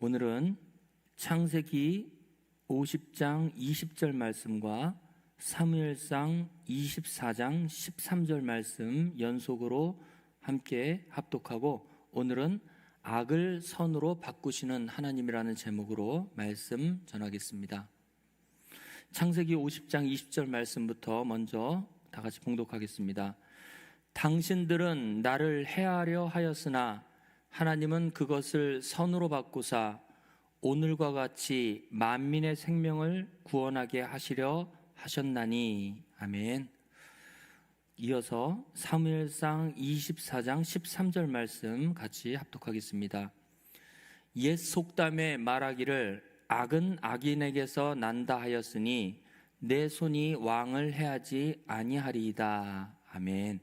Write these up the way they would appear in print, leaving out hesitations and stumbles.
오늘은 창세기 50장 20절 말씀과 사무엘상 24장 13절 말씀 연속으로 함께 합독하고, 오늘은 악을 선으로 바꾸시는 하나님이라는 제목으로 말씀 전하겠습니다. 창세기 50장 20절 말씀부터 먼저 다 같이 봉독하겠습니다. 당신들은 나를 해하려 하였으나 하나님은 그것을 선으로 바꾸사 오늘과 같이 만민의 생명을 구원하게 하시려 하셨나니. 아멘. 이어서 사무엘상 24장 13절 말씀 같이 합독하겠습니다. 옛 속담에 말하기를 악은 악인에게서 난다 하였으니 내 손이 왕을 해하지 아니하리이다. 아멘.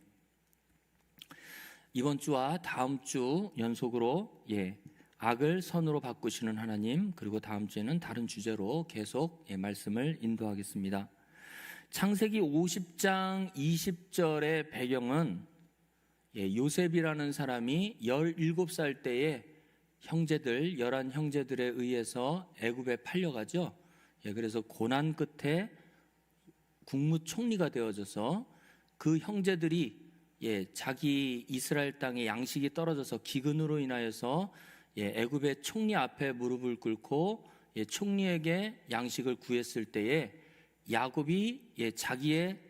이번 주와 다음 주 연속으로 악을 선으로 바꾸시는 하나님, 그리고 다음 주에는 다른 주제로 계속 말씀을 인도하겠습니다. 창세기 50장 20절의 배경은 요셉이라는 사람이 17살 때에 형제들, 11형제들에 의해서 애굽에 팔려가죠. 그래서 고난 끝에 국무총리가 되어져서 그 형제들이 자기 이스라엘 땅에 양식이 떨어져서 기근으로 인하여서 애굽의 총리 앞에 무릎을 꿇고 총리에게 양식을 구했을 때에 야곱이 자기의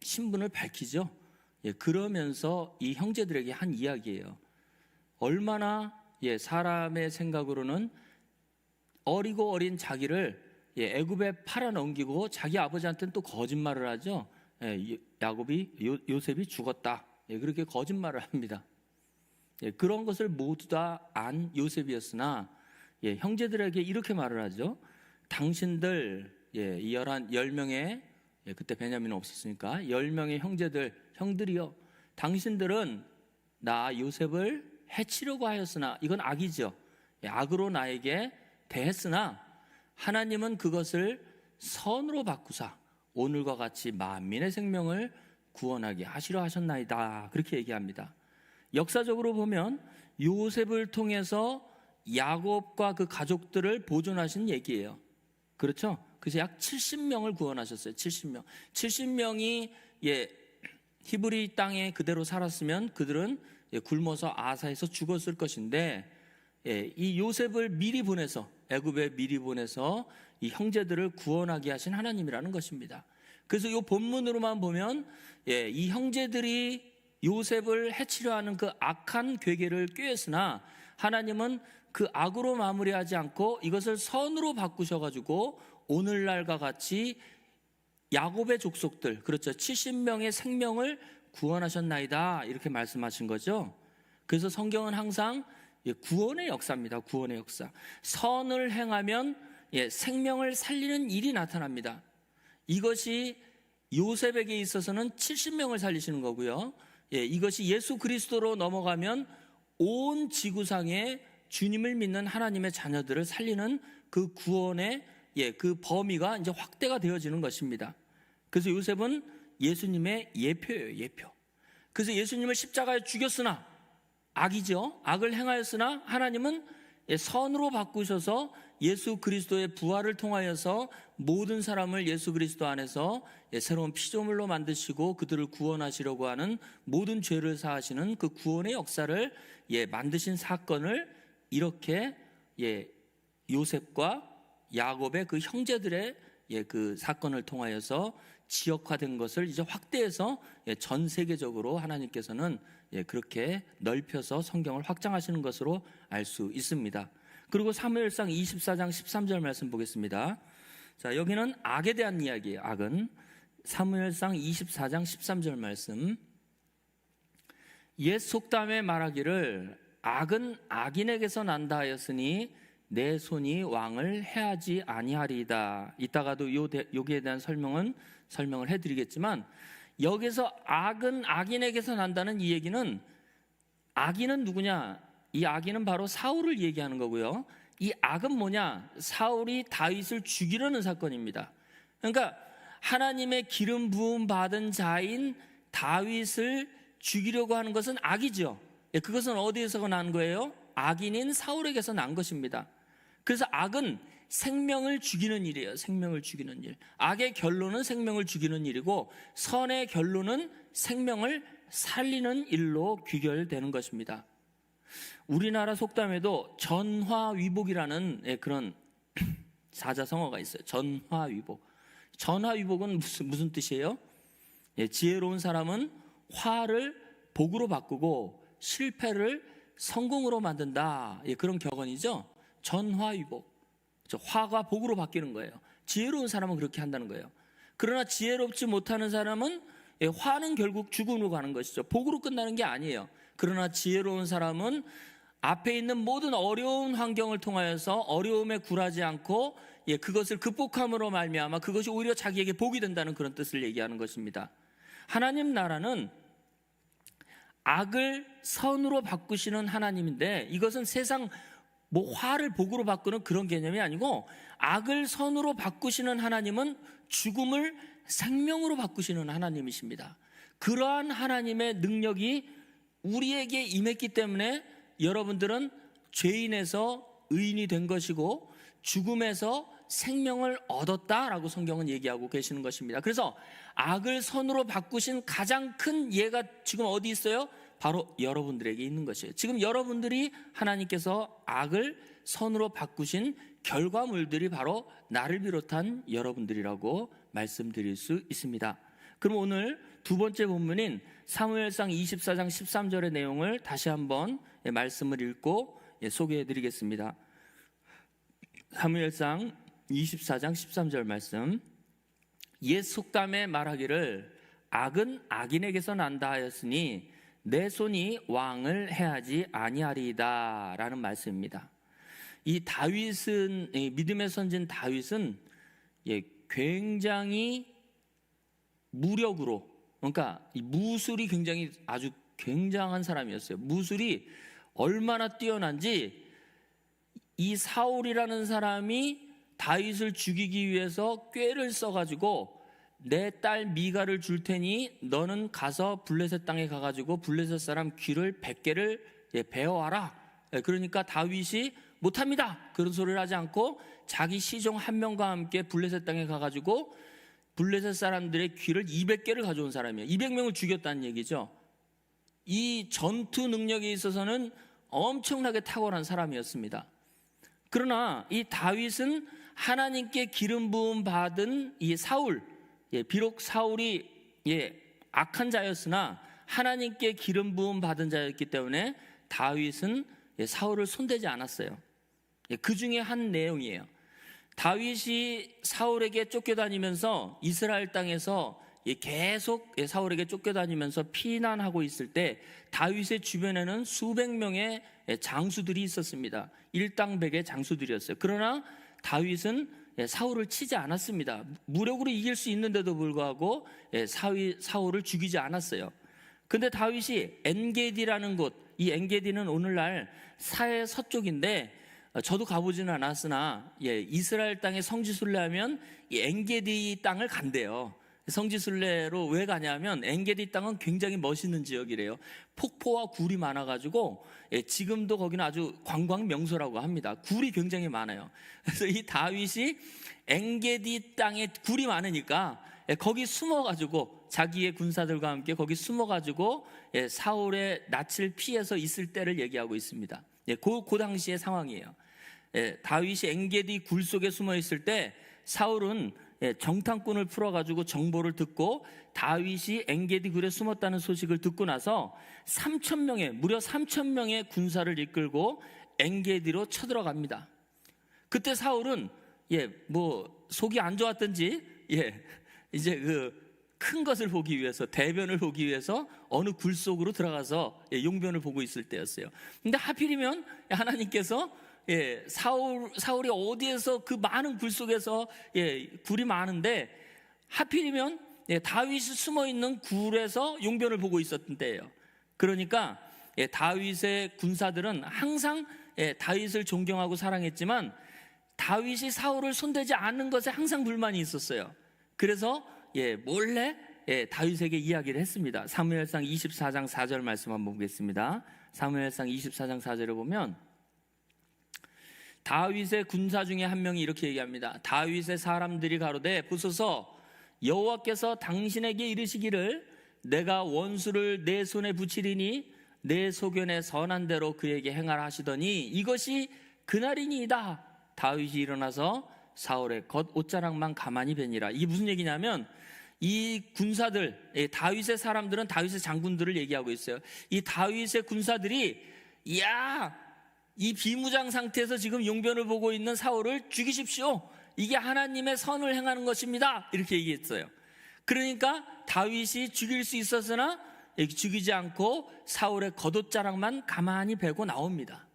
신분을 밝히죠. 그러면서 이 형제들에게 한 이야기예요. 얼마나 사람의 생각으로는 어리고 어린 자기를 애굽에 팔아 넘기고 자기 아버지한테는 또 거짓말을 하죠. 요셉이 죽었다, 그렇게 거짓말을 합니다. 그런 것을 모두 다 안 요셉이었으나 형제들에게 이렇게 말을 하죠. 당신들 10명의 그때 베냐민은 없었으니까 10명의 형들이요, 당신들은 나 요셉을 해치려고 하였으나, 이건 악이죠. 악으로 나에게 대했으나 하나님은 그것을 선으로 바꾸사 오늘과 같이 만민의 생명을 구원하게 하시려 하셨나이다, 그렇게 얘기합니다. 역사적으로 보면 요셉을 통해서 야곱과 그 가족들을 보존하신 얘기예요. 그렇죠? 그래서 약 70명을 구원하셨어요. 70명이 히브리 땅에 그대로 살았으면 그들은 굶어서 아사에서 죽었을 것인데, 이 요셉을 미리 보내서, 애굽에 미리 보내서 이 형제들을 구원하게 하신 하나님이라는 것입니다. 그래서 이 본문으로만 보면 이 형제들이 요셉을 해치려 하는 그 악한 괴계를 꾀했으나 하나님은 그 악으로 마무리하지 않고 이것을 선으로 바꾸셔가지고 오늘날과 같이 야곱의 족속들, 그렇죠, 70명의 생명을 구원하셨나이다, 이렇게 말씀하신 거죠. 그래서 성경은 항상 구원의 역사입니다. 구원의 역사. 선을 행하면 생명을 살리는 일이 나타납니다. 이것이 요셉에게 있어서는 70명을 살리시는 거고요. 이것이 예수 그리스도로 넘어가면 온 지구상에 주님을 믿는 하나님의 자녀들을 살리는 그 구원의 그 범위가 이제 확대가 되어지는 것입니다. 그래서 요셉은 예수님의 예표예요, 예표. 그래서 예수님을 십자가에 죽였으나, 악이죠, 악을 행하였으나 하나님은 선으로 바꾸셔서 예수 그리스도의 부활을 통하여서 모든 사람을 예수 그리스도 안에서 새로운 피조물로 만드시고 그들을 구원하시려고 하는, 모든 죄를 사하시는 그 구원의 역사를 만드신 사건을 이렇게 요셉과 야곱의 그 형제들의 그 사건을 통하여서 지역화된 것을 이제 확대해서 전 세계적으로 하나님께서는 그렇게 넓혀서 성경을 확장하시는 것으로 알 수 있습니다. 그리고 사무엘상 24장 13절 말씀 보겠습니다. 자, 여기는 악에 대한 이야기예요. 악은 사무엘상 24장 13절 말씀. 옛 속담에 말하기를 악은 악인에게서 난다 하였으니 내 손이 왕을 해하지 아니하리이다. 이따가도 여기에 대한 설명을 해드리겠지만, 여기서 악은 악인에게서 난다는 이 얘기는, 악인은 누구냐? 이 악인은 바로 사울을 얘기하는 거고요. 이 악은 뭐냐? 사울이 다윗을 죽이려는 사건입니다. 그러니까 하나님의 기름 부음 받은 자인 다윗을 죽이려고 하는 것은 악이죠. 그것은 어디에서 난 거예요? 악인인 사울에게서 난 것입니다. 그래서 악은 생명을 죽이는 일이에요. 생명을 죽이는 일. 악의 결론은 생명을 죽이는 일이고 선의 결론은 생명을 살리는 일로 귀결되는 것입니다. 우리나라 속담에도 전화위복이라는 그런 사자성어가 있어요. 전화위복. 전화위복은 무슨 뜻이에요? 지혜로운 사람은 화를 복으로 바꾸고 실패를 성공으로 만든다. 그런 격언이죠. 전화위복. 화가 복으로 바뀌는 거예요. 지혜로운 사람은 그렇게 한다는 거예요. 그러나 지혜롭지 못하는 사람은 화는 결국 죽음으로 가는 것이죠. 복으로 끝나는 게 아니에요. 그러나 지혜로운 사람은 앞에 있는 모든 어려운 환경을 통하여서 어려움에 굴하지 않고 그것을 극복함으로 말미암아 그것이 오히려 자기에게 복이 된다는 그런 뜻을 얘기하는 것입니다. 하나님 나라는 악을 선으로 바꾸시는 하나님인데 이것은 세상 화를 복으로 바꾸는 그런 개념이 아니고 악을 선으로 바꾸시는 하나님은 죽음을 생명으로 바꾸시는 하나님이십니다. 그러한 하나님의 능력이 우리에게 임했기 때문에 여러분들은 죄인에서 의인이 된 것이고 죽음에서 생명을 얻었다라고 성경은 얘기하고 계시는 것입니다. 그래서 악을 선으로 바꾸신 가장 큰 예가 지금 어디 있어요? 바로 여러분들에게 있는 것이에요. 지금 여러분들이 하나님께서 악을 선으로 바꾸신 결과물들이 바로 나를 비롯한 여러분들이라고 말씀드릴 수 있습니다. 그럼 오늘 두 번째 본문인 사무엘상 24장 13절의 내용을 다시 한번 말씀을 읽고 소개해 드리겠습니다. 사무엘상 24장 13절 말씀. 옛 속담에 말하기를 악은 악인에게서 난다 하였으니 내 손이 왕을 해하지 아니하리이다 라는 말씀입니다. 이 다윗은, 믿음의 선진 다윗은 굉장히 무력으로, 그러니까 이 무술이 굉장히 아주 굉장한 사람이었어요. 무술이 얼마나 뛰어난지 이 사울이라는 사람이 다윗을 죽이기 위해서 꾀를 써가지고 내 딸 미가를 줄 테니 너는 가서 블레셋 땅에 가가지고 블레셋 사람 귀를 100개를 베어와라. 그러니까 다윗이 못합니다 그런 소리를 하지 않고 자기 시종 한 명과 함께 블레셋 땅에 가가지고 블레셋 사람들의 귀를 200개를 가져온 사람이에요. 200명을 죽였다는 얘기죠. 이 전투 능력에 있어서는 엄청나게 탁월한 사람이었습니다. 그러나 이 다윗은 하나님께 기름 부음 받은 이 사울, 비록 사울이 악한 자였으나 하나님께 기름 부음 받은 자였기 때문에 다윗은 사울을 손대지 않았어요. 그 중에 한 내용이에요. 다윗이 사울에게 쫓겨다니면서 이스라엘 땅에서 계속 사울에게 쫓겨다니면서 피난하고 있을 때 다윗의 주변에는 수백 명의 장수들이 있었습니다. 일당백의 장수들이었어요. 그러나 다윗은 사울을 치지 않았습니다. 무력으로 이길 수 있는데도 불구하고 사울을 죽이지 않았어요. 근데 다윗이 엔게디라는 곳, 이 엔게디는 오늘날 사해 서쪽인데 저도 가보지는 않았으나 이스라엘 땅에 성지순례하면 이 엔게디 땅을 간대요. 성지순례로 왜 가냐면 엔게디 땅은 굉장히 멋있는 지역이래요. 폭포와 굴이 많아가지고 지금도 거기는 아주 관광 명소라고 합니다. 굴이 굉장히 많아요. 그래서 이 다윗이 엔게디 땅에 굴이 많으니까 거기 숨어가지고 자기의 군사들과 함께 거기 숨어가지고 사울의 낯을 피해서 있을 때를 얘기하고 있습니다. 그 당시의 상황이에요. 다윗이 엔게디 굴 속에 숨어 있을 때 사울은 정탐꾼을 풀어가지고 정보를 듣고 다윗이 엔게디 굴에 숨었다는 소식을 듣고 나서 3,000명의 무려 3,000명의 군사를 이끌고 엔게디로 쳐들어갑니다. 그때 사울은 속이 안 좋았든지 이제 그 큰 것을 보기 위해서 대변을 보기 위해서 어느 굴 속으로 들어가서 용변을 보고 있을 때였어요. 근데 하필이면 하나님께서 사울이 어디에서 그 많은 굴 속에서 굴이 많은데 하필이면 다윗이 숨어있는 굴에서 용변을 보고 있었던 때예요. 그러니까 다윗의 군사들은 항상 다윗을 존경하고 사랑했지만 다윗이 사울을 손대지 않는 것에 항상 불만이 있었어요. 그래서 몰래 다윗에게 이야기를 했습니다. 사무엘상 24장 4절 말씀 한번 보겠습니다. 사무엘상 24장 4절을 보면 다윗의 군사 중에 한 명이 이렇게 얘기합니다. 다윗의 사람들이 가로되 보소서 여호와께서 당신에게 이르시기를 내가 원수를 내 손에 붙이리니 내 소견에 선한 대로 그에게 행하라 하시더니 이것이 그날이니이다. 다윗이 일어나서 사울의 겉옷자락만 가만히 베니라. 이게 무슨 얘기냐면 이 군사들, 다윗의 사람들은 다윗의 장군들을 얘기하고 있어요. 이 다윗의 군사들이 이 비무장 상태에서 지금 용변을 보고 있는 사울을 죽이십시오. 이게 하나님의 선을 행하는 것입니다. 이렇게 얘기했어요. 그러니까 다윗이 죽일 수 있었으나 죽이지 않고 사울의 겉옷자락만 가만히 베고 나옵니다.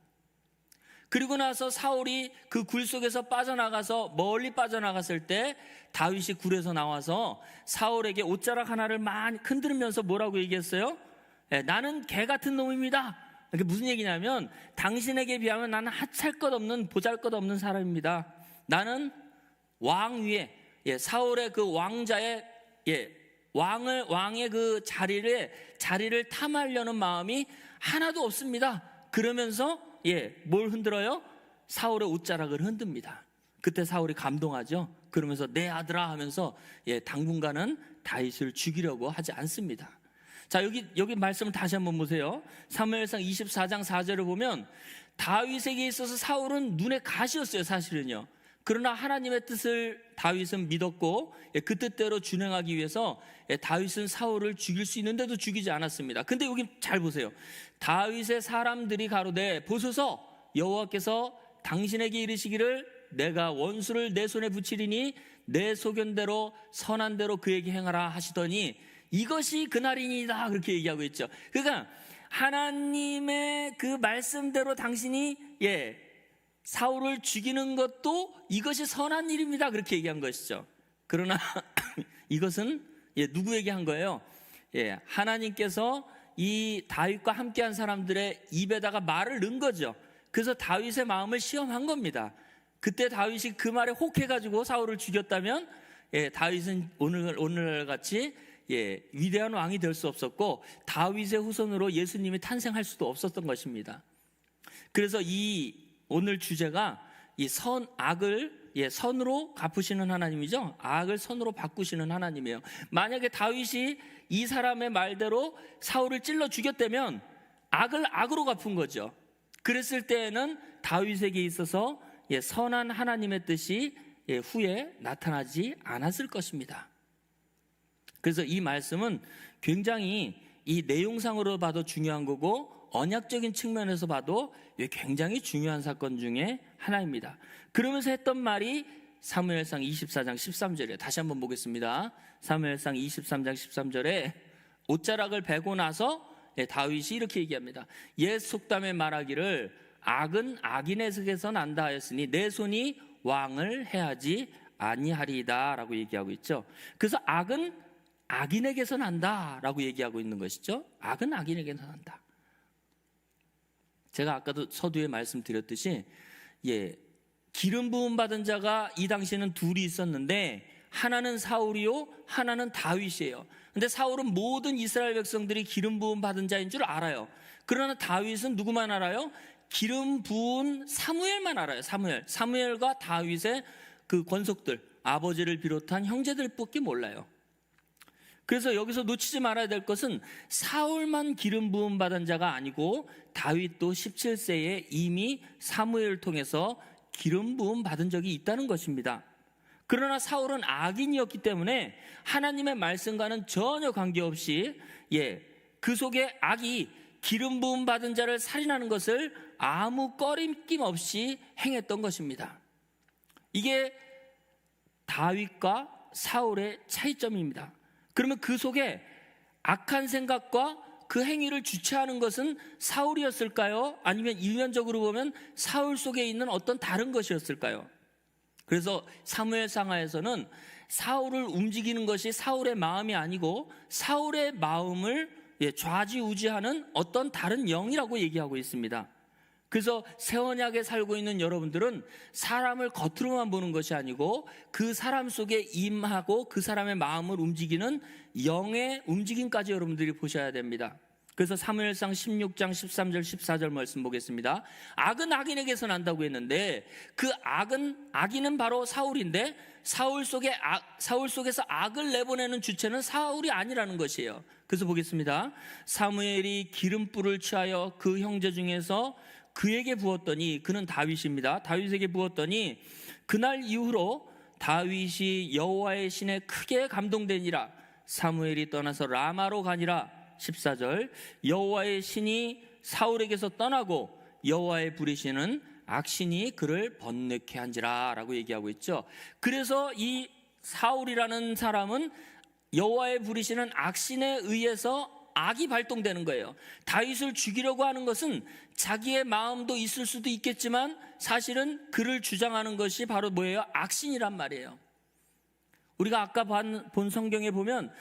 그리고 나서 사울이 그 굴 속에서 빠져나가서 멀리 빠져나갔을 때 다윗이 굴에서 나와서 사울에게 옷자락 하나를 많이 흔들면서 뭐라고 얘기했어요? 나는 개 같은 놈입니다. 이게 무슨 얘기냐면 당신에게 비하면 나는 하찮을것없는 보잘것없는 사람입니다. 나는 왕 위에 사울의 그 왕자의 왕의 그 자리를 탐하려는 마음이 하나도 없습니다. 그러면서 뭘 흔들어요? 사울의 옷자락을 흔듭니다. 그때 사울이 감동하죠. 그러면서 내 아들아 하면서 당분간은 다윗을 죽이려고 하지 않습니다. 자, 여기 말씀을 다시 한번 보세요. 사무엘상 24장 4절을 보면 다윗에게 있어서 사울은 눈에 가시였어요, 사실은요. 그러나 하나님의 뜻을 다윗은 믿었고 그 뜻대로 준행하기 위해서 다윗은 사울을 죽일 수 있는데도 죽이지 않았습니다. 근데 여기 잘 보세요. 다윗의 사람들이 가로되 보소서 여호와께서 당신에게 이르시기를 내가 원수를 내 손에 붙이리니 내 소견대로 선한 대로 그에게 행하라 하시더니 이것이 그날이니이다. 그렇게 얘기하고 있죠. 그러니까 하나님의 그 말씀대로 당신이 사울을 죽이는 것도 이것이 선한 일입니다. 그렇게 얘기한 것이죠. 그러나 이것은 누구에게 한 거예요? 하나님께서 이 다윗과 함께한 사람들의 입에다가 말을 넣은 거죠. 그래서 다윗의 마음을 시험한 겁니다. 그때 다윗이 그 말에 혹해가지고 사울을 죽였다면 다윗은 오늘날 같이 위대한 왕이 될 수 없었고 다윗의 후손으로 예수님이 탄생할 수도 없었던 것입니다. 그래서 오늘 주제가 이 악을 선으로 갚으시는 하나님이죠. 악을 선으로 바꾸시는 하나님이에요. 만약에 다윗이 이 사람의 말대로 사울을 찔러 죽였다면 악을 악으로 갚은 거죠. 그랬을 때에는 다윗에게 있어서 선한 하나님의 뜻이 후에 나타나지 않았을 것입니다. 그래서 이 말씀은 굉장히 이 내용상으로 봐도 중요한 거고 언약적인 측면에서 봐도 굉장히 중요한 사건 중에 하나입니다. 그러면서 했던 말이 사무엘상 24장 13절이에요. 다시 한번 보겠습니다. 사무엘상 23장 13절에 옷자락을 베고 나서 다윗이 이렇게 얘기합니다. 옛 속담에 말하기를 악은 악인에게서 난다 하였으니 내 손이 왕을 해하지 아니하리이다 라고 얘기하고 있죠. 그래서 악은 악인에게서 난다 라고 얘기하고 있는 것이죠. 악은 악인에게서 난다. 제가 아까도 서두에 말씀드렸듯이 기름 부음 받은 자가 이 당시에는 둘이 있었는데 하나는 사울이요 하나는 다윗이에요. 근데 사울은 모든 이스라엘 백성들이 기름 부음 받은 자인 줄 알아요. 그러나 다윗은 누구만 알아요? 기름 부은 사무엘만 알아요. 사무엘과 다윗의 그 권속들, 아버지를 비롯한 형제들밖에 몰라요. 그래서 여기서 놓치지 말아야 될 것은 사울만 기름 부음 받은 자가 아니고 다윗도 17세에 이미 사무엘을 통해서 기름 부음 받은 적이 있다는 것입니다. 그러나 사울은 악인이었기 때문에 하나님의 말씀과는 전혀 관계없이 그 속에 악이 기름 부음 받은 자를 살인하는 것을 아무 꺼림낌 없이 행했던 것입니다. 이게 다윗과 사울의 차이점입니다. 그러면 그 속에 악한 생각과 그 행위를 주체하는 것은 사울이었을까요? 아니면 일면적으로 보면 사울 속에 있는 어떤 다른 것이었을까요? 그래서 사무엘상하에서는 사울을 움직이는 것이 사울의 마음이 아니고 사울의 마음을 좌지우지하는 어떤 다른 영이라고 얘기하고 있습니다. 그래서 새 언약에 살고 있는 여러분들은 사람을 겉으로만 보는 것이 아니고 그 사람 속에 임하고 그 사람의 마음을 움직이는 영의 움직임까지 여러분들이 보셔야 됩니다. 그래서 사무엘상 16장 13절 14절 말씀 보겠습니다. 악은 악인에게서 난다고 했는데 그 악인은 바로 사울인데 사울 속에서 악을 내보내는 주체는 사울이 아니라는 것이에요. 그래서 보겠습니다. 사무엘이 기름불을 취하여 그 형제 중에서 그에게 부었더니, 그는 다윗입니다. 다윗에게 부었더니 그날 이후로 다윗이 여호와의 신에 크게 감동되니라. 사무엘이 떠나서 라마로 가니라. 14절, 여호와의 신이 사울에게서 떠나고 여호와의 부리시는 악신이 그를 번뇌케 한지라 라고 얘기하고 있죠. 그래서 이 사울이라는 사람은 여호와의 부리시는 악신에 의해서 악이 발동되는 거예요. 다윗을 죽이려고 하는 것은 자기의 마음도 있을 수도 있겠지만 사실은 그를 주장하는 것이 바로 뭐예요? 악신이란 말이에요. 우리가 아까 본 성경에 보면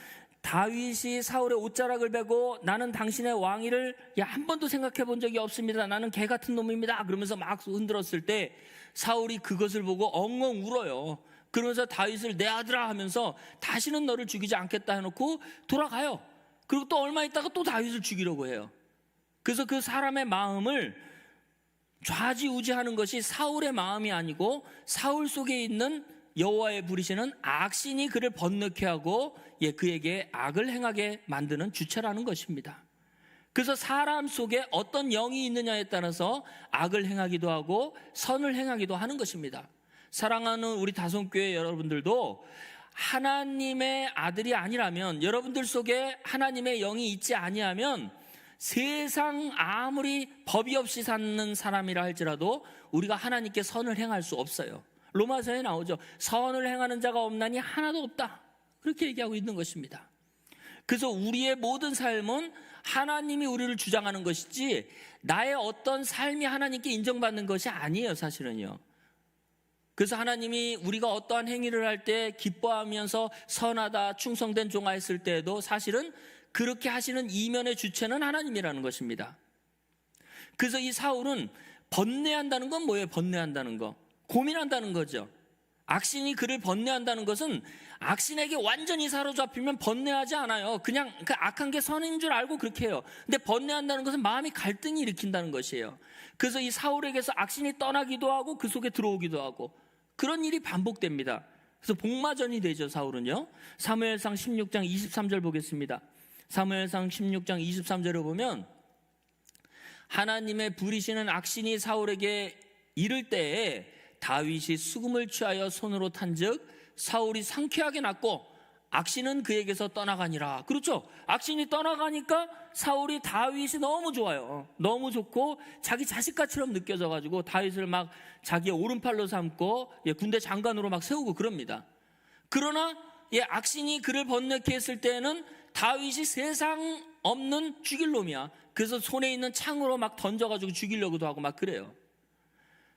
다윗이 사울의 옷자락을 베고 나는 당신의 왕위를 한 번도 생각해 본 적이 없습니다. 나는 개 같은 놈입니다. 그러면서 막 흔들었을 때 사울이 그것을 보고 엉엉 울어요. 그러면서 다윗을 내 아들아 하면서 다시는 너를 죽이지 않겠다 해놓고 돌아가요. 그리고 또 얼마 있다가 또 다윗을 죽이려고 해요. 그래서 그 사람의 마음을 좌지우지하는 것이 사울의 마음이 아니고 사울 속에 있는 여호와의 부리시는 악신이 그를 번뇌케 하고 그에게 악을 행하게 만드는 주체라는 것입니다. 그래서 사람 속에 어떤 영이 있느냐에 따라서 악을 행하기도 하고 선을 행하기도 하는 것입니다. 사랑하는 우리 다솜교회 여러분들도 하나님의 아들이 아니라면, 여러분들 속에 하나님의 영이 있지 아니하면 세상 아무리 법이 없이 사는 사람이라 할지라도 우리가 하나님께 선을 행할 수 없어요. 로마서에 나오죠. 선을 행하는 자가 없나니 하나도 없다. 그렇게 얘기하고 있는 것입니다. 그래서 우리의 모든 삶은 하나님이 우리를 주장하는 것이지 나의 어떤 삶이 하나님께 인정받는 것이 아니에요, 사실은요. 그래서 하나님이 우리가 어떠한 행위를 할 때 기뻐하면서 선하다, 충성된 종아 했을 때에도 사실은 그렇게 하시는 이면의 주체는 하나님이라는 것입니다. 그래서 이 사울은 번뇌한다는 건 뭐예요? 번뇌한다는 거, 고민한다는 거죠. 악신이 그를 번뇌한다는 것은 악신에게 완전히 사로잡히면 번뇌하지 않아요. 그냥 그 악한 게 선인 줄 알고 그렇게 해요. 근데 번뇌한다는 것은 마음이 갈등이 일으킨다는 것이에요. 그래서 이 사울에게서 악신이 떠나기도 하고 그 속에 들어오기도 하고 그런 일이 반복됩니다. 그래서 복마전이 되죠, 사울은요. 사무엘상 16장 23절 보겠습니다. 사무엘상 16장 23절을 보면 하나님의 부리시는 악신이 사울에게 이를 때에 다윗이 수금을 취하여 손으로 탄즉 사울이 상쾌하게 낫고 악신은 그에게서 떠나가니라. 그렇죠? 악신이 떠나가니까 사울이 다윗이 너무 좋아요. 너무 좋고 자기 자식같이처럼 느껴져가지고 다윗을 막 자기의 오른팔로 삼고 군대 장관으로 막 세우고 그럽니다. 그러나 악신이 그를 번뇌케 했을 때에는 다윗이 세상 없는 죽일 놈이야. 그래서 손에 있는 창으로 막 던져가지고 죽이려고도 하고 막 그래요.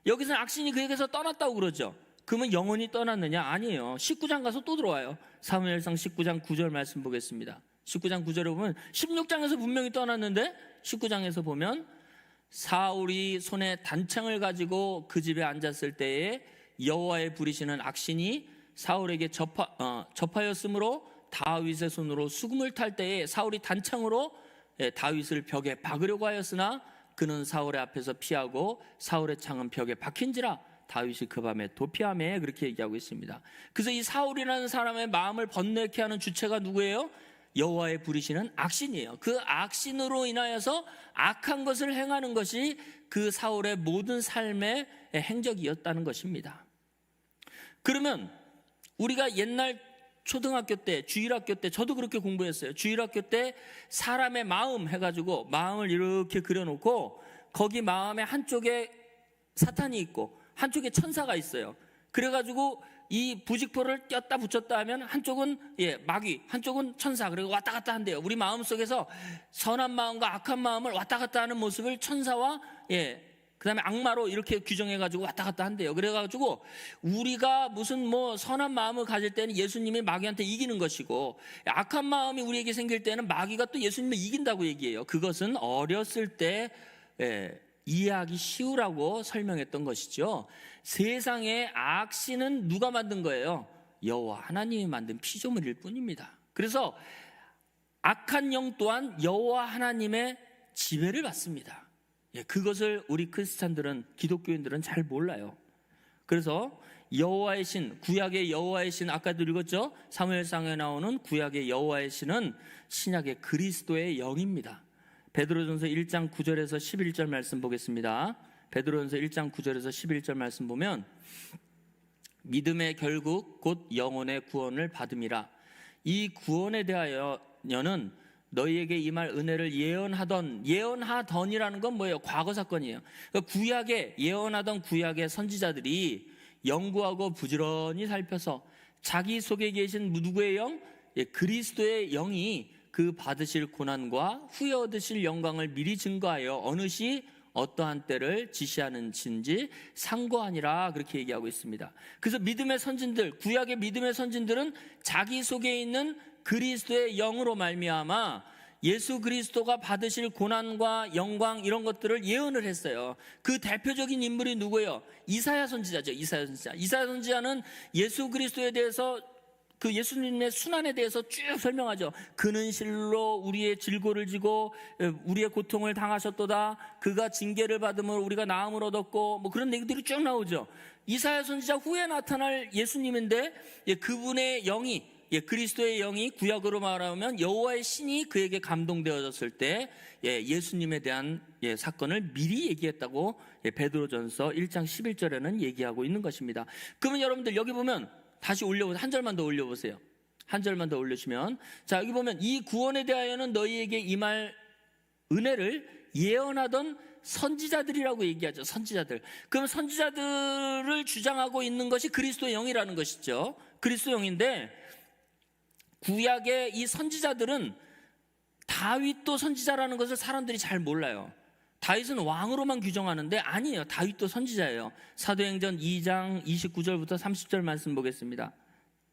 여기서는 악신이 그에게서 떠났다고 그러죠. 그러면 영원히 떠났느냐? 아니에요. 19장 가서 또 들어와요. 사무엘상 19장 9절 말씀 보겠습니다. 19장 9절에 보면 16장에서 분명히 떠났는데 19장에서 보면 사울이 손에 단창을 가지고 그 집에 앉았을 때에 여호와의 부리시는 악신이 사울에게 접하였으므로 다윗의 손으로 수금을 탈 때에 사울이 단창으로 다윗을 벽에 박으려고 하였으나 그는 사울의 앞에서 피하고 사울의 창은 벽에 박힌지라 다윗이 그 밤에 도피하매 그렇게 얘기하고 있습니다. 그래서 이 사울이라는 사람의 마음을 번뇌케 하는 주체가 누구예요? 여호와의 부리시는 악신이에요. 그 악신으로 인하여서 악한 것을 행하는 것이 그 사울의 모든 삶의 행적이었다는 것입니다. 그러면 우리가 옛날 초등학교 때, 주일학교 때 저도 그렇게 공부했어요. 주일학교 때 사람의 마음 해가지고 마음을 이렇게 그려놓고 거기 마음의 한쪽에 사탄이 있고 한쪽에 천사가 있어요. 그래가지고 이 부직포를 꼈다 붙였다 하면 한쪽은 마귀, 한쪽은 천사, 그리고 왔다 갔다 한대요. 우리 마음속에서 선한 마음과 악한 마음을 왔다 갔다 하는 모습을 천사와 그 다음에 악마로 이렇게 규정해가지고 왔다 갔다 한대요. 그래가지고 우리가 무슨 선한 마음을 가질 때는 예수님이 마귀한테 이기는 것이고 악한 마음이 우리에게 생길 때는 마귀가 또 예수님을 이긴다고 얘기해요. 그것은 어렸을 때 이해하기 쉬우라고 설명했던 것이죠. 세상의 악신은 누가 만든 거예요? 여호와 하나님이 만든 피조물일 뿐입니다. 그래서 악한 영 또한 여호와 하나님의 지배를 받습니다. 그것을 우리 크리스찬들은, 기독교인들은 잘 몰라요. 그래서 여호와의 신, 구약의 여호와의 신, 아까도 읽었죠? 사무엘상에 나오는 구약의 여호와의 신은 신약의 그리스도의 영입니다. 베드로전서 1장 9절에서 11절 말씀 보겠습니다. 베드로전서 1장 9절에서 11절 말씀 보면, 믿음의 결국 곧 영혼의 구원을 받음이라. 이 구원에 대하여는 너희에게 임할 은혜를 예언하던이라는 건 뭐예요? 과거 사건이에요. 그러니까 구약에 예언하던 구약의 선지자들이 연구하고 부지런히 살펴서 자기 속에 계신 누구의 영? 그리스도의 영이 그 받으실 고난과 후에 얻으실 영광을 미리 증거하여 어느 시 어떠한 때를 지시하는지 상고하니라, 그렇게 얘기하고 있습니다. 그래서 믿음의 선진들, 구약의 믿음의 선진들은 자기 속에 있는 그리스도의 영으로 말미암아 예수 그리스도가 받으실 고난과 영광 이런 것들을 예언을 했어요. 그 대표적인 인물이 누구예요? 이사야 선지자죠. 이사야 선지자는 예수 그리스도에 대해서, 그 예수님의 순환에 대해서 쭉 설명하죠. 그는 실로 우리의 질고를 지고 우리의 고통을 당하셨도다. 그가 징계를 받음으로 우리가 나음을 얻었고, 뭐 그런 얘기들이 쭉 나오죠. 이사야 선지자 후에 나타날 예수님인데, 그분의 영이, 그리스도의 영이, 구약으로 말하면 여호와의 신이 그에게 감동되어졌을 때 예수님에 대한 사건을 미리 얘기했다고 베드로전서 1장 11절에는 얘기하고 있는 것입니다. 그러면 여러분들 여기 보면 다시 올려보세요. 한 절만 더 올려보세요. 한 절만 더 올려주시면, 자, 여기 보면 이 구원에 대하여는 너희에게 임할 은혜를 예언하던 선지자들이라고 얘기하죠. 선지자들. 그럼 선지자들을 주장하고 있는 것이 그리스도의 영이라는 것이죠. 그리스도의 영인데, 구약의 이 선지자들은 다윗도 선지자라는 것을 사람들이 잘 몰라요. 다윗은 왕으로만 규정하는데 아니에요. 다윗도 선지자예요. 사도행전 2장 29절부터 30절 말씀 보겠습니다.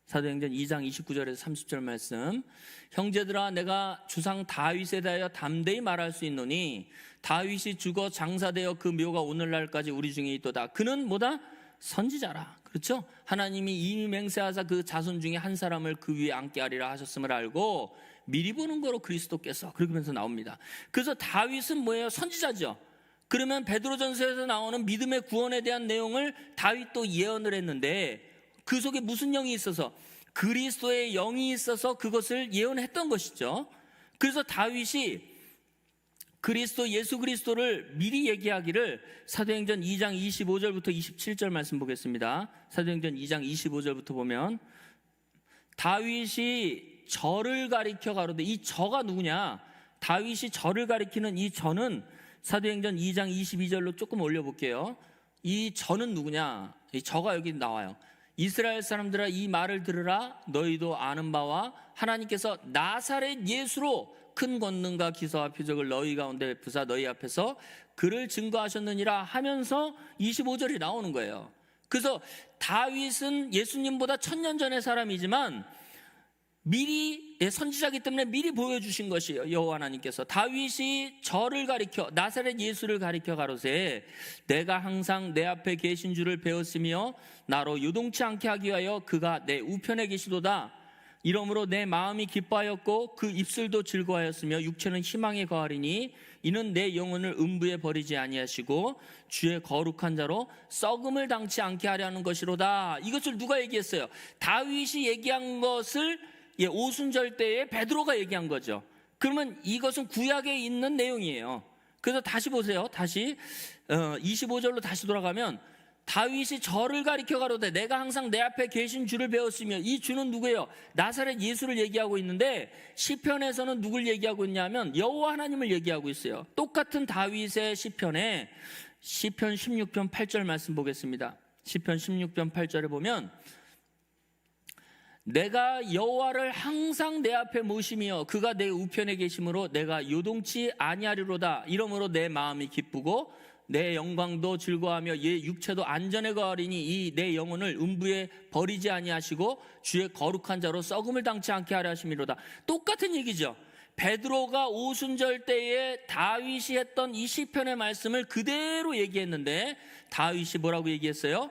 사도행전 2장 29절에서 30절 말씀. 형제들아, 내가 주상 다윗에 대하여 담대히 말할 수 있노니 다윗이 죽어 장사되어 그 묘가 오늘날까지 우리 중에 있도다. 그는 뭐다? 선지자라. 그렇죠? 하나님이 이미 맹세하사 그 자손 중에 한 사람을 그 위에 앉게 하리라 하셨음을 알고 미리 보는 거로 그리스도께서, 그러면서 나옵니다. 그래서 다윗은 뭐예요? 선지자죠. 그러면 베드로전서에서 나오는 믿음의 구원에 대한 내용을 다윗도 예언을 했는데, 그 속에 무슨 영이 있어서? 그리스도의 영이 있어서 그것을 예언했던 것이죠. 그래서 다윗이 그리스도, 예수 그리스도를 미리 얘기하기를 사도행전 2장 25절부터 27절 말씀 보겠습니다. 사도행전 2장 25절부터 보면, 다윗이 저를 가리켜 가로되, 이 저가 누구냐? 다윗이 저를 가리키는 이 저는 사도행전 2장 22절로 조금 올려볼게요. 이 저는 누구냐? 이 저가 여기 나와요. 이스라엘 사람들아, 이 말을 들으라. 너희도 아는 바와 하나님께서 나사렛 예수로 큰 권능과 기사와 표적을 너희 가운데 베푸사 너희 앞에서 그를 증거하셨느니라 하면서 25절이 나오는 거예요. 그래서 다윗은 예수님보다 1000년 전의 사람이지만 미리, 선지자이기 때문에 미리 보여주신 것이에요. 여호와 하나님께서 다윗이 저를 가리켜, 나사렛 예수를 가리켜 가로되 내가 항상 내 앞에 계신 줄을 배웠으며 나로 요동치 않게 하기 위하여 그가 내 우편에 계시도다. 이러므로 내 마음이 기뻐하였고 그 입술도 즐거워하였으며 육체는 희망에 거하리니 이는 내 영혼을 음부에 버리지 아니하시고 주의 거룩한 자로 썩음을 당치 않게 하려는 것이로다. 이것을 누가 얘기했어요? 다윗이 얘기한 것을 오순절 때에 베드로가 얘기한 거죠. 그러면 이것은 구약에 있는 내용이에요. 그래서 다시 보세요. 다시 25절로 다시 돌아가면, 다윗이 저를 가리켜 가로되 내가 항상 내 앞에 계신 주를 배웠으며, 이 주는 누구예요? 나사렛 예수를 얘기하고 있는데, 시편에서는 누굴 얘기하고 있냐면 여호와 하나님을 얘기하고 있어요. 똑같은 다윗의 시편에 시편 16편 8절 말씀 보겠습니다. 시편 16편 8절에 보면, 내가 여호와를 항상 내 앞에 모시며 그가 내 우편에 계심으로 내가 요동치 아니하리로다. 이러므로 내 마음이 기쁘고 내 영광도 즐거워하며 예 육체도 안전에 거하리니 이 내 영혼을 음부에 버리지 아니하시고 주의 거룩한 자로 썩음을 당치 않게 하려 하심이로다. 똑같은 얘기죠. 베드로가 오순절 때에 다윗이 했던 이 시편의 말씀을 그대로 얘기했는데, 다윗이 뭐라고 얘기했어요?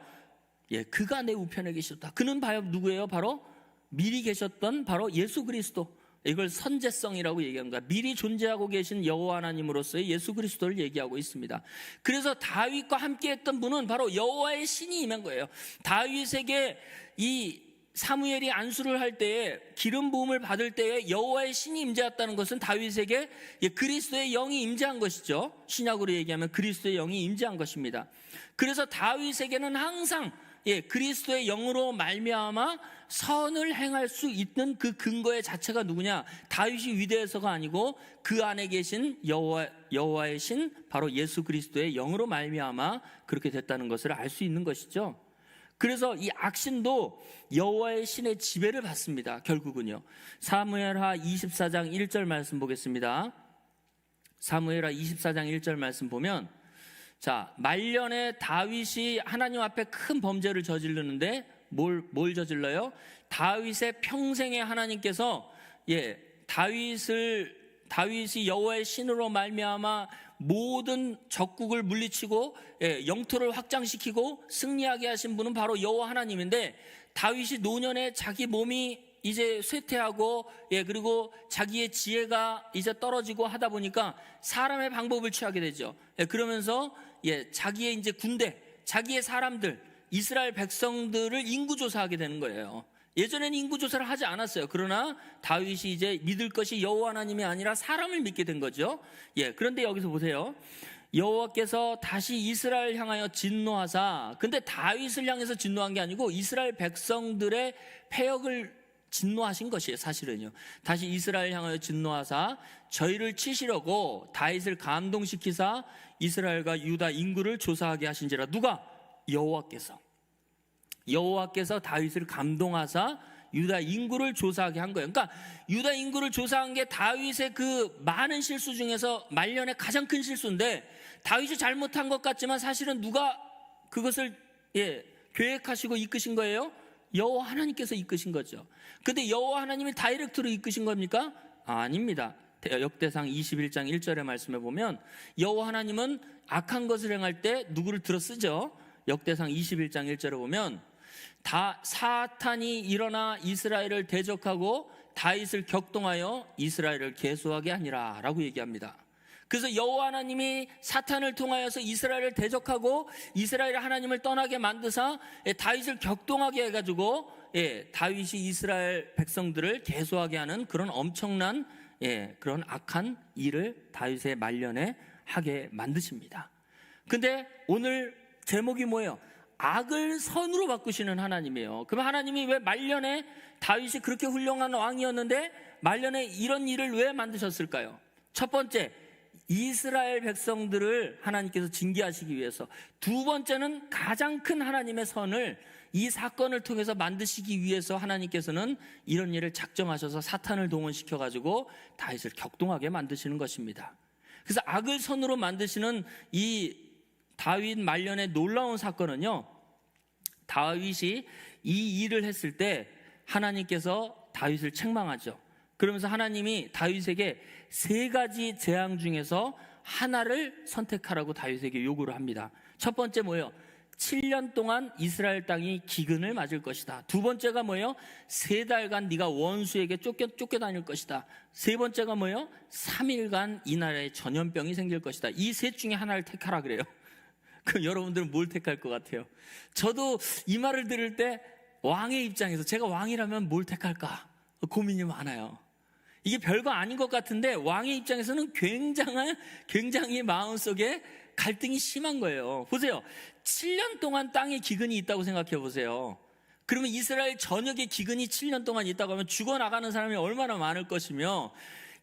그가 내 우편에 계셨다. 그는 누구예요? 바로 미리 계셨던 바로 예수 그리스도, 이걸 선제성이라고 얘기하는 거야. 미리 존재하고 계신 여호와 하나님으로서의 예수 그리스도를 얘기하고 있습니다. 그래서 다윗과 함께했던 분은 바로 여호와의 신이 임한 거예요. 다윗에게 이 사무엘이 안수를 할 때에 기름 부음을 받을 때에 여호와의 신이 임재했다는 것은 다윗에게 그리스도의 영이 임재한 것이죠. 신약으로 얘기하면 그리스도의 영이 임재한 것입니다. 그래서 다윗에게는 항상 그리스도의 영으로 말미암아 선을 행할 수 있는 그 근거의 자체가 누구냐? 다윗이 위대해서가 아니고 그 안에 계신 여호와의 신, 바로 예수 그리스도의 영으로 말미암아 그렇게 됐다는 것을 알 수 있는 것이죠. 그래서 이 악신도 여호와의 신의 지배를 받습니다. 결국은요. 사무엘하 24장 1절 말씀 보겠습니다. 사무엘하 24장 1절 말씀 보면, 자, 말년에 다윗이 하나님 앞에 큰 범죄를 저지르는데 뭘 저질러요? 다윗의 평생에 하나님께서 다윗이 여호와의 신으로 말미암아 모든 적국을 물리치고 영토를 확장시키고 승리하게 하신 분은 바로 여호와 하나님인데, 다윗이 노년에 자기 몸이 이제 쇠퇴하고 그리고 자기의 지혜가 이제 떨어지고 하다 보니까 사람의 방법을 취하게 되죠. 그러면서 자기의 이제 군대, 자기의 사람들, 이스라엘 백성들을 인구조사하게 되는 거예요. 예전에는 인구조사를 하지 않았어요. 그러나 다윗이 이제 믿을 것이 여호와 하나님이 아니라 사람을 믿게 된 거죠. 그런데 여기서 보세요. 여호와께서 다시 이스라엘 향하여 진노하사, 근데 다윗을 향해서 진노한 게 아니고 이스라엘 백성들의 패역을 진노하신 것이에요. 사실은요. 다시 이스라엘 향하여 진노하사 저희를 치시려고 다윗을 감동시키사 이스라엘과 유다 인구를 조사하게 하신지라. 누가? 여호와께서 다윗을 감동하사 유다 인구를 조사하게 한 거예요. 그러니까 유다 인구를 조사한 게 다윗의 그 많은 실수 중에서 말년의 가장 큰 실수인데, 다윗이 잘못한 것 같지만 사실은 누가 그것을 계획하시고 이끄신 거예요? 여호와 하나님께서 이끄신 거죠. 근데 여호와 하나님이 다이렉트로 이끄신 겁니까? 아닙니다. 역대상 21장 1절의 말씀에 보면 여호와 하나님은 악한 것을 행할 때 누구를 들어 쓰죠? 역대상 21장 1절에 보면 사탄이 일어나 이스라엘을 대적하고 다윗을 격동하여 이스라엘을 계수하게 하니라 라고 얘기합니다. 그래서 여호와 하나님이 사탄을 통하여서 이스라엘을 대적하고 이스라엘 하나님을 떠나게 만드사 다윗을 격동하게 해가지고 다윗이 이스라엘 백성들을 계수하게 하는 그런 엄청난 그런 악한 일을 다윗의 말년에 하게 만드십니다. 근데 오늘 제목이 뭐예요? 악을 선으로 바꾸시는 하나님이에요. 그럼 하나님이 왜 말년에 다윗이 그렇게 훌륭한 왕이었는데 말년에 이런 일을 왜 만드셨을까요? 첫 번째, 이스라엘 백성들을 하나님께서 징계하시기 위해서. 두 번째는 가장 큰 하나님의 선을 이 사건을 통해서 만드시기 위해서 하나님께서는 이런 일을 작정하셔서 사탄을 동원시켜가지고 다윗을 격동하게 만드시는 것입니다. 그래서 악을 선으로 만드시는 이 다윗 말년의 놀라운 사건은요, 다윗이 이 일을 했을 때 하나님께서 다윗을 책망하죠. 그러면서 하나님이 다윗에게 3가지 재앙 중에서 하나를 선택하라고 다윗에게 요구를 합니다. 첫 번째 뭐예요? 7년 동안 이스라엘 땅이 기근을 맞을 것이다. 두 번째가 뭐예요? 3달간 네가 원수에게 쫓겨다닐 것이다. 세 번째가 뭐예요? 3일간 이 나라에 전염병이 생길 것이다. 이 셋 중에 하나를 택하라 그래요. 그럼 여러분들은 뭘 택할 것 같아요? 저도 이 말을 들을 때 왕의 입장에서 제가 왕이라면 뭘 택할까 고민이 많아요. 이게 별거 아닌 것 같은데 왕의 입장에서는 굉장히 마음속에 갈등이 심한 거예요. 보세요. 7년 동안 땅에 기근이 있다고 생각해 보세요. 그러면 이스라엘 전역에 기근이 7년 동안 있다고 하면 죽어나가는 사람이 얼마나 많을 것이며,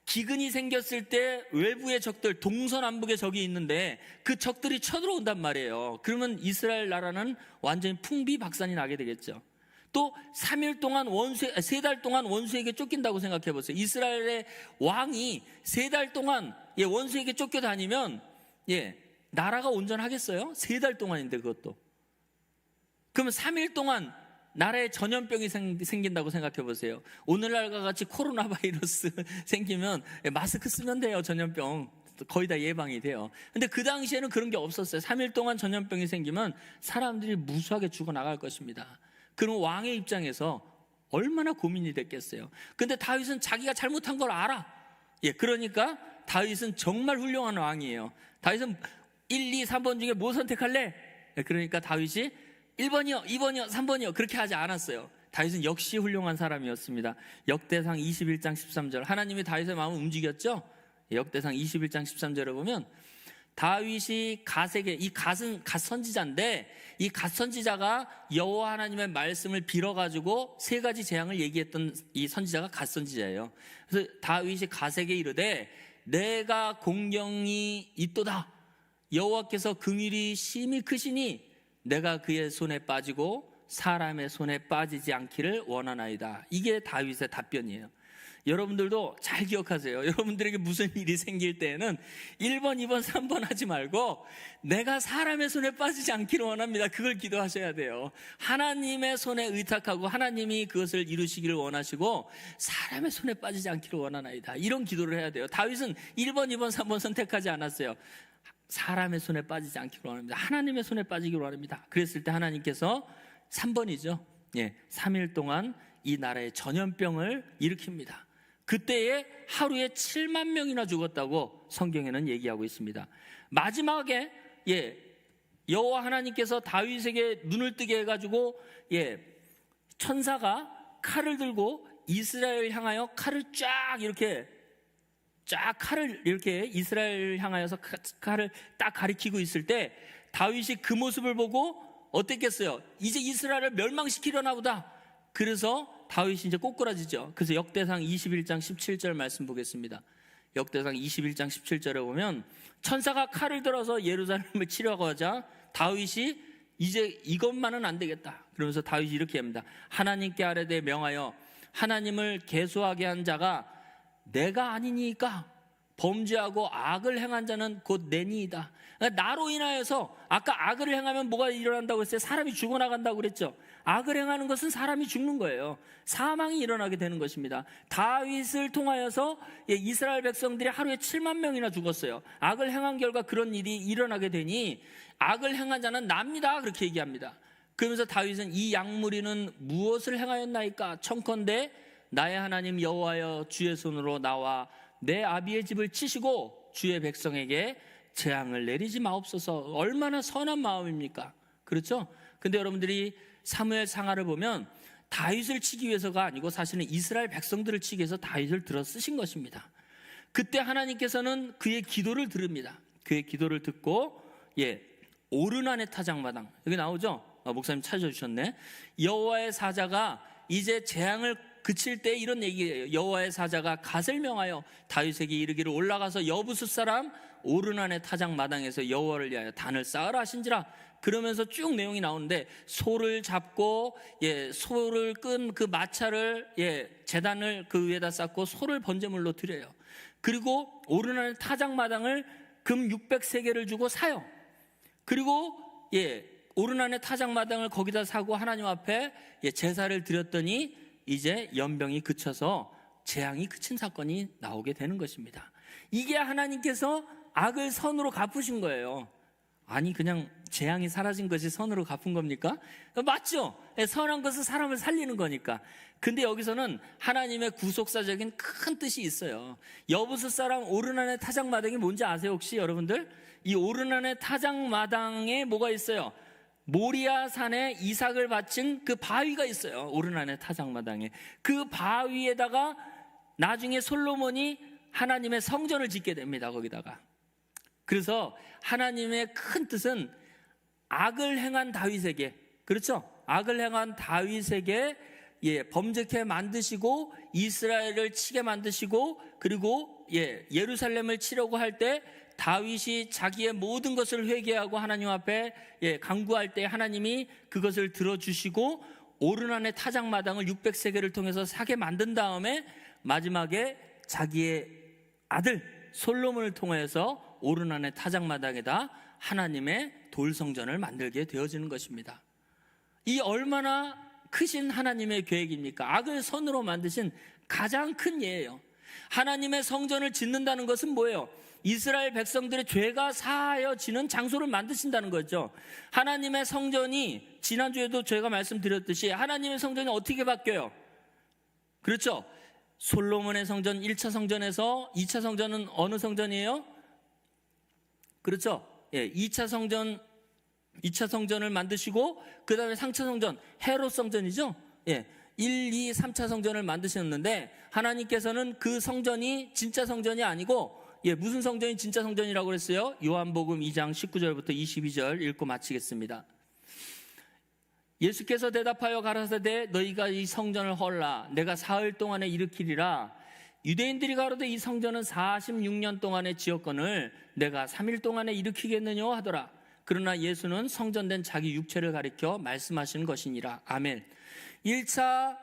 기근이 생겼을 때 외부의 적들, 동서남북의 적이 있는데 그 적들이 쳐들어온단 말이에요. 그러면 이스라엘 나라는 완전히 풍비박산이 나게 되겠죠. 또 3일 동안 3달 동안 원수에게 쫓긴다고 생각해 보세요. 이스라엘의 왕이 3달 동안 원수에게 쫓겨다니면 나라가 온전하겠어요? 3달 동안인데 그것도. 그러면 3일 동안 나라에 전염병이 생긴다고 생각해 보세요. 오늘날과 같이 코로나 바이러스 생기면 마스크 쓰면 돼요. 전염병 거의 다 예방이 돼요. 근데 그 당시에는 그런 게 없었어요. 3일 동안 전염병이 생기면 사람들이 무수하게 죽어나갈 것입니다. 그럼 왕의 입장에서 얼마나 고민이 됐겠어요. 근데 다윗은 자기가 잘못한 걸 알아. 그러니까 다윗은 정말 훌륭한 왕이에요. 다윗은 1, 2, 3번 중에 뭐 선택할래? 그러니까 다윗이 1번이요, 2번이요, 3번이요 그렇게 하지 않았어요. 다윗은 역시 훌륭한 사람이었습니다. 역대상 21장 13절, 하나님이 다윗의 마음을 움직였죠. 역대상 21장 13절에 보면 다윗이 갓에게, 이 갓은 갓 선지자인데 이 갓 선지자가 여호와 하나님의 말씀을 빌어가지고 세 가지 재앙을 얘기했던 이 선지자가 갓 선지자예요. 그래서 다윗이 갓에게 이르되 내가 공경이 있도다. 여호와께서 긍휼이 심히 크시니 내가 그의 손에 빠지고 사람의 손에 빠지지 않기를 원하나이다. 이게 다윗의 답변이에요. 여러분들도 잘 기억하세요. 여러분들에게 무슨 일이 생길 때에는 1번, 2번, 3번 하지 말고 내가 사람의 손에 빠지지 않기를 원합니다. 그걸 기도하셔야 돼요. 하나님의 손에 의탁하고 하나님이 그것을 이루시기를 원하시고 사람의 손에 빠지지 않기를 원하나이다. 이런 기도를 해야 돼요. 다윗은 1번, 2번, 3번 선택하지 않았어요. 사람의 손에 빠지지 않기를 원합니다. 하나님의 손에 빠지기를 원합니다. 그랬을 때 하나님께서 3번이죠. 3일 동안 이 나라에 전염병을 일으킵니다. 그때에 하루에 7만 명이나 죽었다고 성경에는 얘기하고 있습니다. 마지막에 여호와 하나님께서 다윗에게 눈을 뜨게 해가지고 천사가 칼을 들고 이스라엘 향하여 칼을 칼을 이렇게 이스라엘 향하여서 칼을 딱 가리키고 있을 때 다윗이 그 모습을 보고 어땠겠어요? 이제 이스라엘을 멸망시키려나 보다. 그래서 다윗이 이제 꼬꾸라지죠. 그래서 역대상 21장 17절 말씀 보겠습니다. 역대상 21장 17절에 보면 천사가 칼을 들어서 예루살렘을 치려고 하자 다윗이 이제 이것만은 안 되겠다. 그러면서 다윗이 이렇게 합니다. 하나님께 아뢰되 명하여 하나님을 계수하게 한 자가 내가 아니니까 범죄하고 악을 행한 자는 곧 내니이다. 그러니까 나로 인하여서 아까 악을 행하면 뭐가 일어난다고 했어요? 사람이 죽어나간다고 그랬죠. 악을 행하는 것은 사람이 죽는 거예요. 사망이 일어나게 되는 것입니다. 다윗을 통하여서 이스라엘 백성들이 하루에 7만 명이나 죽었어요. 악을 행한 결과 그런 일이 일어나게 되니 악을 행한 자는 납니다. 그렇게 얘기합니다. 그러면서 다윗은 이 양무리는 무엇을 행하였나이까? 청컨대 나의 하나님 여호와여 주의 손으로 나와 내 아비의 집을 치시고 주의 백성에게 재앙을 내리지 마옵소서. 얼마나 선한 마음입니까? 그렇죠? 근데 여러분들이 사무엘 상하를 보면 다윗을 치기 위해서가 아니고 사실은 이스라엘 백성들을 치기 위해서 다윗을 들어 쓰신 것입니다. 그때 하나님께서는 그의 기도를 들읍니다. 그의 기도를 듣고 오르난의 타작마당, 여기 나오죠? 목사님 찾아주셨네. 여호와의 사자가 이제 재앙을 그칠 때 이런 얘기예요. 여호와의 사자가 갓을 명하여 다윗에게 이르기를 올라가서 여부스 사람 오르난의 타작 마당에서 여호와를 위하여 단을 쌓으라 하신지라. 그러면서 쭉 내용이 나오는데 소를 잡고 소를 끈 그 마차를 제단을 그 위에다 쌓고 소를 번제물로 드려요. 그리고 오르난의 타작 마당을 금 600세겔을 주고 사요. 그리고 오르난의 타작 마당을 거기다 사고 하나님 앞에 제사를 드렸더니 이제 연병이 그쳐서 재앙이 그친 사건이 나오게 되는 것입니다. 이게 하나님께서 악을 선으로 갚으신 거예요. 아니 그냥 재앙이 사라진 것이 선으로 갚은 겁니까? 맞죠? 선한 것은 사람을 살리는 거니까. 근데 여기서는 하나님의 구속사적인 큰 뜻이 있어요. 여부스 사람 오르난의 타작마당이 뭔지 아세요 혹시 여러분들? 이 오르난의 타작마당에 뭐가 있어요? 모리아 산에 이삭을 바친 그 바위가 있어요. 오르난의 타작마당에. 그 바위에다가 나중에 솔로몬이 하나님의 성전을 짓게 됩니다. 거기다가. 그래서 하나님의 큰 뜻은 악을 행한 다윗에게, 그렇죠? 악을 행한 다윗에게 범죄케 만드시고 이스라엘을 치게 만드시고 그리고 예루살렘을 치려고 할 때 다윗이 자기의 모든 것을 회개하고 하나님 앞에 간구할 때 하나님이 그것을 들어주시고 오르난의 타작마당을 600세겔을 통해서 사게 만든 다음에 마지막에 자기의 아들 솔로몬을 통해서 오르난의 타작마당에다 하나님의 돌성전을 만들게 되어지는 것입니다. 이 얼마나 크신 하나님의 계획입니까? 악을 선으로 만드신 가장 큰 예예요. 하나님의 성전을 짓는다는 것은 뭐예요? 이스라엘 백성들의 죄가 사하여지는 장소를 만드신다는 거죠. 하나님의 성전이 지난주에도 제가 말씀드렸듯이 하나님의 성전이 어떻게 바뀌어요? 그렇죠? 솔로몬의 성전 1차 성전에서 2차 성전은 어느 성전이에요? 그렇죠? 예, 2차 성전을 만드시고 그 다음에 3차 성전, 헤롯 성전이죠? 예, 1, 2, 3차 성전을 만드셨는데 하나님께서는 그 성전이 진짜 성전이 아니고 무슨 성전이 진짜 성전이라고 그랬어요? 요한복음 2장 19절부터 22절 읽고 마치겠습니다. 예수께서 대답하여 가라사대 너희가 이 성전을 헐라 내가 사흘 동안에 일으키리라. 유대인들이 가로되 이 성전은 46년 동안에 지었거늘 내가 3일 동안에 일으키겠느냐 하더라. 그러나 예수는 성전된 자기 육체를 가리켜 말씀하시는 것이니라. 아멘. 1차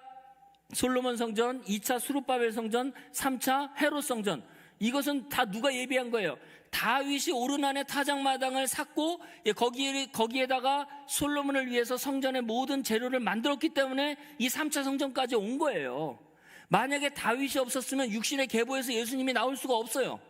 솔로몬 성전, 2차 수룹바벨 성전, 3차 헤롯 성전, 이것은 다 누가 예비한 거예요? 다윗이 오르난의 타작마당을 샀고 거기에다가 솔로몬을 위해서 성전의 모든 재료를 만들었기 때문에 이 3차 성전까지 온 거예요. 만약에 다윗이 없었으면 육신의 계보에서 예수님이 나올 수가 없어요.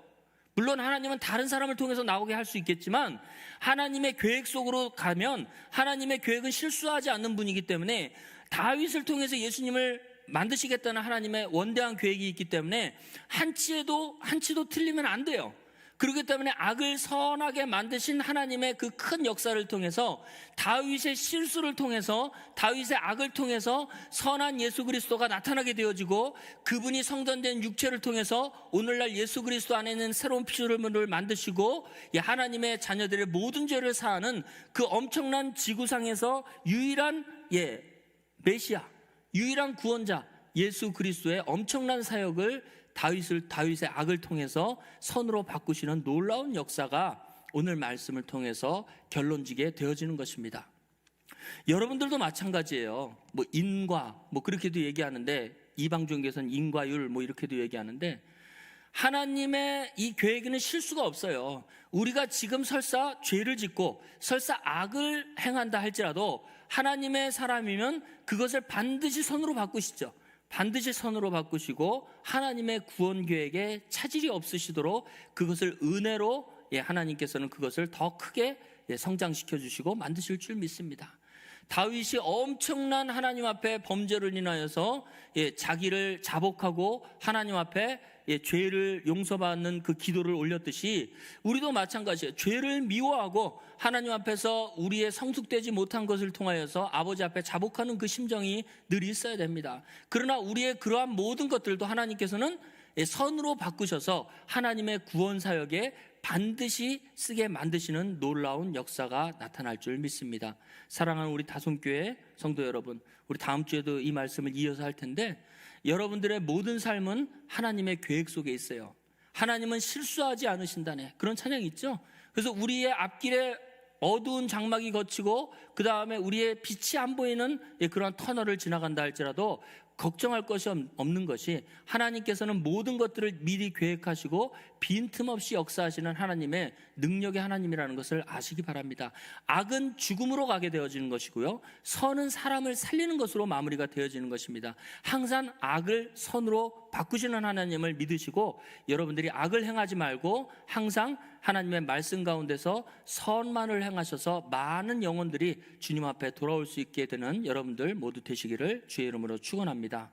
물론 하나님은 다른 사람을 통해서 나오게 할 수 있겠지만 하나님의 계획 속으로 가면 하나님의 계획은 실수하지 않는 분이기 때문에 다윗을 통해서 예수님을 만드시겠다는 하나님의 원대한 계획이 있기 때문에 한치도 틀리면 안 돼요. 그렇기 때문에 악을 선하게 만드신 하나님의 그 큰 역사를 통해서 다윗의 실수를 통해서 다윗의 악을 통해서 선한 예수 그리스도가 나타나게 되어지고 그분이 성전된 육체를 통해서 오늘날 예수 그리스도 안에 있는 새로운 피조물을 만드시고 하나님의 자녀들의 모든 죄를 사하는 그 엄청난 지구상에서 유일한 메시아, 유일한 구원자 예수 그리스도의 엄청난 사역을 다윗의 악을 통해서 선으로 바꾸시는 놀라운 역사가 오늘 말씀을 통해서 결론지게 되어지는 것입니다. 여러분들도 마찬가지예요. 인과 그렇게도 얘기하는데 이방 종교에서는 인과율 이렇게도 얘기하는데 하나님의 이 계획에는 실수가 없어요. 우리가 지금 설사 죄를 짓고 설사 악을 행한다 할지라도 하나님의 사람이면 그것을 반드시 선으로 바꾸시죠. 반드시 선으로 바꾸시고 하나님의 구원 계획에 차질이 없으시도록 그것을 은혜로 하나님께서는 그것을 더 크게 성장시켜 주시고 만드실 줄 믿습니다. 다윗이 엄청난 하나님 앞에 범죄를 인하여서 자기를 자복하고 하나님 앞에 죄를 용서받는 그 기도를 올렸듯이 우리도 마찬가지예요. 죄를 미워하고 하나님 앞에서 우리의 성숙되지 못한 것을 통하여서 아버지 앞에 자복하는 그 심정이 늘 있어야 됩니다. 그러나 우리의 그러한 모든 것들도 하나님께서는 선으로 바꾸셔서 하나님의 구원 사역에 반드시 쓰게 만드시는 놀라운 역사가 나타날 줄 믿습니다. 사랑하는 우리 다솜교회 성도 여러분, 우리 다음 주에도 이 말씀을 이어서 할 텐데 여러분들의 모든 삶은 하나님의 계획 속에 있어요. 하나님은 실수하지 않으신다네, 그런 찬양이 있죠. 그래서 우리의 앞길에 어두운 장막이 거치고 그 다음에 우리의 빛이 안 보이는 그런 터널을 지나간다 할지라도 걱정할 것이 없는 것이 하나님께서는 모든 것들을 미리 계획하시고 빈틈없이 역사하시는 하나님의 능력의 하나님이라는 것을 아시기 바랍니다. 악은 죽음으로 가게 되어지는 것이고요, 선은 사람을 살리는 것으로 마무리가 되어지는 것입니다. 항상 악을 선으로 바꾸시는 하나님을 믿으시고 여러분들이 악을 행하지 말고 항상 하나님의 말씀 가운데서 선만을 행하셔서 많은 영혼들이 주님 앞에 돌아올 수 있게 되는 여러분들 모두 되시기를 주의 이름으로 축원합니다.